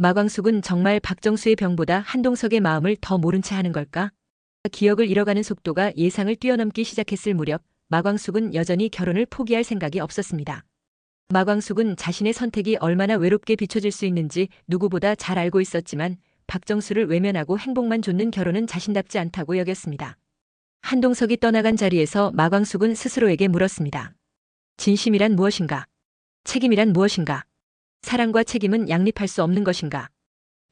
마광숙은 정말 박정수의 병보다 한동석의 마음을 더 모른 채 하는 걸까? 기억을 잃어가는 속도가 예상을 뛰어넘기 시작했을 무렵 마광숙은 여전히 결혼을 포기할 생각이 없었습니다. 마광숙은 자신의 선택이 얼마나 외롭게 비춰질 수 있는지 누구보다 잘 알고 있었지만 박정수를 외면하고 행복만 좇는 결혼은 자신답지 않다고 여겼습니다. 한동석이 떠나간 자리에서 마광숙은 스스로에게 물었습니다. 진심이란 무엇인가? 책임이란 무엇인가? 사랑과 책임은 양립할 수 없는 것인가?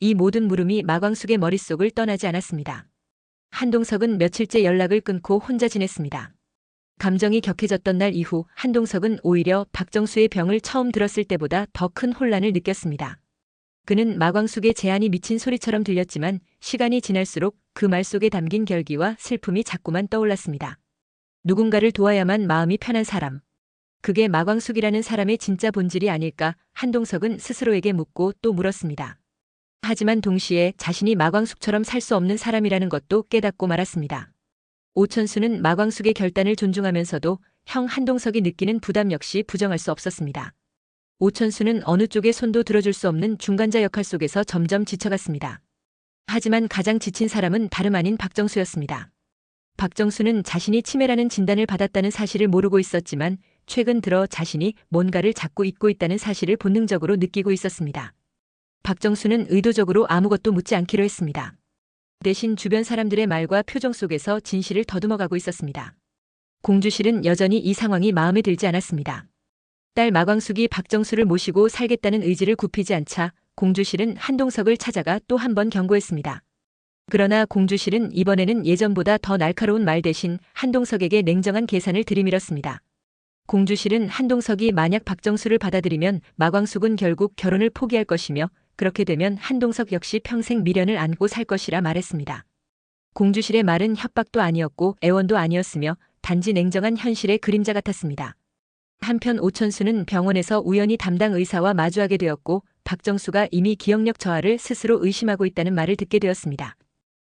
이 모든 물음이 마광숙의 머릿속을 떠나지 않았습니다. 한동석은 며칠째 연락을 끊고 혼자 지냈습니다. 감정이 격해졌던 날 이후 한동석은 오히려 박정수의 병을 처음 들었을 때보다 더 큰 혼란을 느꼈습니다. 그는 마광숙의 제안이 미친 소리처럼 들렸지만 시간이 지날수록 그 말 속에 담긴 결기와 슬픔이 자꾸만 떠올랐습니다. 누군가를 도와야만 마음이 편한 사람. 그게 마광숙이라는 사람의 진짜 본질이 아닐까 한동석은 스스로에게 묻고 또 물었습니다. 하지만 동시에 자신이 마광숙처럼 살 수 없는 사람이라는 것도 깨닫고 말았습니다. 오천수는 마광숙의 결단을 존중하면서도 형 한동석이 느끼는 부담 역시 부정할 수 없었습니다. 오천수는 어느 쪽에 손도 들어줄 수 없는 중간자 역할 속에서 점점 지쳐갔습니다. 하지만 가장 지친 사람은 다름 아닌 박정수였습니다. 박정수는 자신이 치매라는 진단을 받았다는 사실을 모르고 있었지만 최근 들어 자신이 뭔가를 자꾸 잊고 있다는 사실을 본능적으로 느끼고 있었습니다. 박정수는 의도적으로 아무것도 묻지 않기로 했습니다. 대신 주변 사람들의 말과 표정 속에서 진실을 더듬어가고 있었습니다. 공주실은 여전히 이 상황이 마음에 들지 않았습니다. 딸 마광숙이 박정수를 모시고 살겠다는 의지를 굽히지 않자 공주실은 한동석을 찾아가 또 한 번 경고했습니다. 그러나 공주실은 이번에는 예전보다 더 날카로운 말 대신 한동석에게 냉정한 계산을 들이밀었습니다. 공주실은 한동석이 만약 박정수를 받아들이면 마광숙은 결국 결혼을 포기할 것이며 그렇게 되면 한동석 역시 평생 미련을 안고 살 것이라 말했습니다. 공주실의 말은 협박도 아니었고 애원도 아니었으며 단지 냉정한 현실의 그림자 같았습니다. 한편 오천수는 병원에서 우연히 담당 의사와 마주하게 되었고 박정수가 이미 기억력 저하를 스스로 의심하고 있다는 말을 듣게 되었습니다.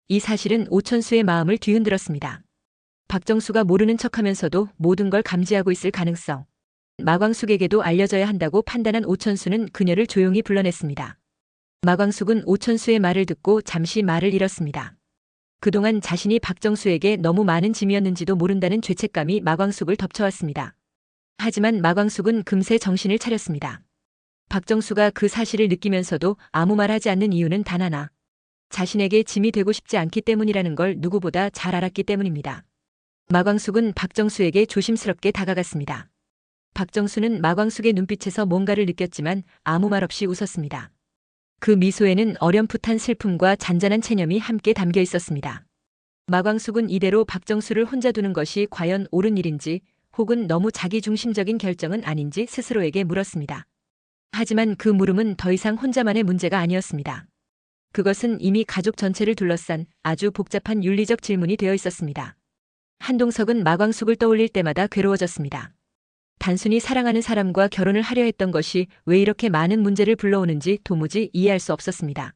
이 사실은 오천수의 마음을 뒤흔들었습니다. 박정수가 모르는 척하면서도 모든 걸 감지하고 있을 가능성. 마광숙에게도 알려져야 한다고 판단한 오천수는 그녀를 조용히 불러냈습니다. 마광숙은 오천수의 말을 듣고 잠시 말을 잃었습니다. 그동안 자신이 박정수에게 너무 많은 짐이었는지도 모른다는 죄책감이 마광숙을 덮쳐왔습니다. 하지만 마광숙은 금세 정신을 차렸습니다. 박정수가 그 사실을 느끼면서도 아무 말 하지 않는 이유는 단 하나. 자신에게 짐이 되고 싶지 않기 때문이라는 걸 누구보다 잘 알았기 때문입니다. 마광숙은 박정수에게 조심스럽게 다가갔습니다. 박정수는 마광숙의 눈빛에서 뭔가를 느꼈지만 아무 말 없이 웃었습니다. 그 미소에는 어렴풋한 슬픔과 잔잔한 체념이 함께 담겨 있었습니다. 마광숙은 이대로 박정수를 혼자 두는 것이 과연 옳은 일인지 혹은 너무 자기중심적인 결정은 아닌지 스스로에게 물었습니다. 하지만 그 물음은 더 이상 혼자만의 문제가 아니었습니다. 그것은 이미 가족 전체를 둘러싼 아주 복잡한 윤리적 질문이 되어 있었습니다. 한동석은 마광숙을 떠올릴 때마다 괴로워졌습니다. 단순히 사랑하는 사람과 결혼을 하려 했던 것이 왜 이렇게 많은 문제를 불러오는지 도무지 이해할 수 없었습니다.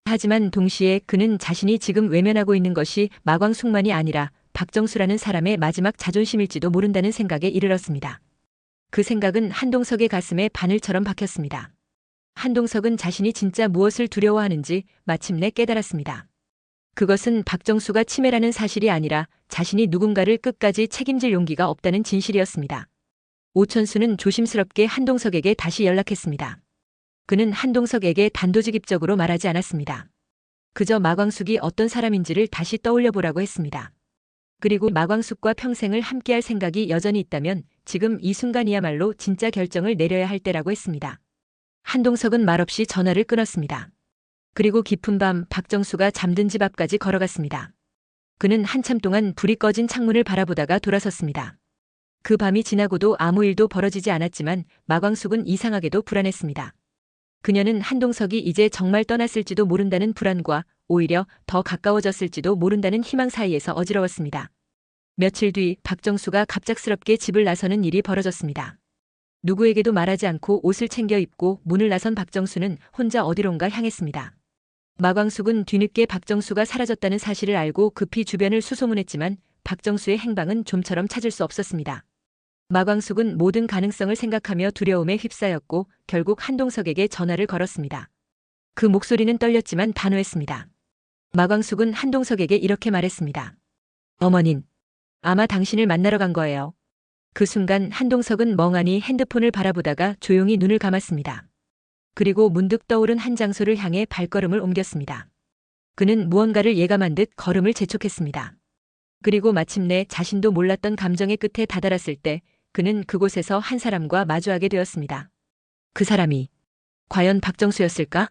하지만 동시에 그는 자신이 지금 외면하고 있는 것이 마광숙만이 아니라 박정수라는 사람의 마지막 자존심일지도 모른다는 생각에 이르렀습니다. 그 생각은 한동석의 가슴에 바늘처럼 박혔습니다. 한동석은 자신이 진짜 무엇을 두려워하는지 마침내 깨달았습니다. 그것은 박정수가 치매라는 사실이 아니라 자신이 누군가를 끝까지 책임질 용기가 없다는 진실이었습니다. 오천수는 조심스럽게 한동석에게 다시 연락했습니다. 그는 한동석에게 단도직입적으로 말하지 않았습니다. 그저 마광숙이 어떤 사람인지를 다시 떠올려 보라고 했습니다. 그리고 마광숙과 평생을 함께할 생각이 여전히 있다면 지금 이 순간이야말로 진짜 결정을 내려야 할 때라고 했습니다. 한동석은 말없이 전화를 끊었습니다. 그리고 깊은 밤 박정수가 잠든 집 앞까지 걸어갔습니다. 그는 한참 동안 불이 꺼진 창문을 바라보다가 돌아섰습니다. 그 밤이 지나고도 아무 일도 벌어지지 않았지만 마광숙은 이상하게도 불안했습니다. 그녀는 한동석이 이제 정말 떠났을지도 모른다는 불안과 오히려 더 가까워졌을지도 모른다는 희망 사이에서 어지러웠습니다. 며칠 뒤 박정수가 갑작스럽게 집을 나서는 일이 벌어졌습니다. 누구에게도 말하지 않고 옷을 챙겨 입고 문을 나선 박정수는 혼자 어디론가 향했습니다. 마광숙은 뒤늦게 박정수가 사라졌다는 사실을 알고 급히 주변을 수소문했지만 박정수의 행방은 좀처럼 찾을 수 없었습니다. 마광숙은 모든 가능성을 생각하며 두려움에 휩싸였고 결국 한동석에게 전화를 걸었습니다. 그 목소리는 떨렸지만 단호했습니다. 마광숙은 한동석에게 이렇게 말했습니다. 어머닌, 아마 당신을 만나러 간 거예요. 그 순간 한동석은 멍하니 핸드폰을 바라보다가 조용히 눈을 감았습니다. 그리고 문득 떠오른 한 장소를 향해 발걸음을 옮겼습니다. 그는 무언가를 예감한 듯 걸음을 재촉했습니다. 그리고 마침내 자신도 몰랐던 감정의 끝에 다다랐을 때 그는 그곳에서 한 사람과 마주하게 되었습니다. 그 사람이 과연 박정수였을까?